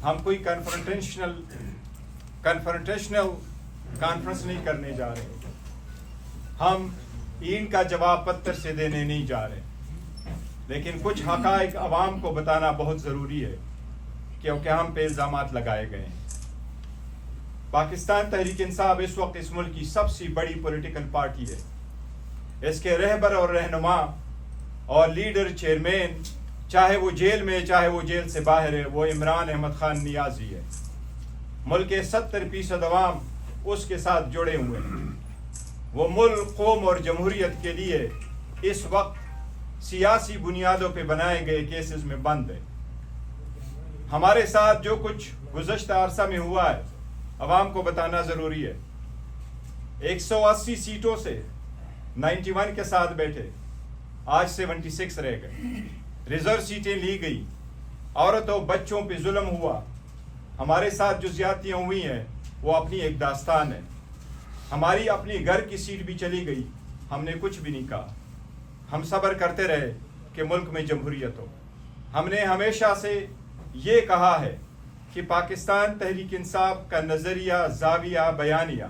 ہم کوئی confrontational conference نہیں کرنے جا رہے. ہم این کا جواب پتھر سے دینے نہیں جا رہے, لیکن کچھ حقائق عوام کو بتانا بہت ضروری ہے کیونکہ ہم پہ الزامات لگائے گئے ہیں. پاکستان تحریک انصاف اس وقت اس ملک کی سب سے بڑی پولیٹیکل پارٹی ہے. اس کے رہبر اور رہنما اور لیڈر چیئرمین, چاہے وہ جیل میں چاہے وہ جیل سے باہر ہے, وہ عمران احمد خان نیازی ہے. ملک کے 70% عوام اس کے ساتھ جڑے ہوئے ہیں. وہ ملک, قوم اور جمہوریت کے لیے اس وقت سیاسی بنیادوں پہ بنائے گئے کیسز میں بند ہے. ہمارے ساتھ جو کچھ گزشتہ عرصہ میں ہوا ہے عوام کو بتانا ضروری ہے. 180 سیٹوں سے 91 کے ساتھ بیٹھے, آج 76 رہ گئے. ریزرو سیٹیں لی گئی, عورتوں بچوں پہ ظلم ہوا. ہمارے ساتھ جو زیادتیاں ہوئی ہیں وہ اپنی ایک داستان ہے. ہماری اپنی گھر کی سیٹ بھی چلی گئی, ہم نے کچھ بھی نہیں کہا. ہم صبر کرتے رہے کہ ملک میں جمہوریت ہو. ہم نے ہمیشہ سے یہ کہا ہے کہ پاکستان تحریک انصاف کا نظریہ, زاویہ, بیانیہ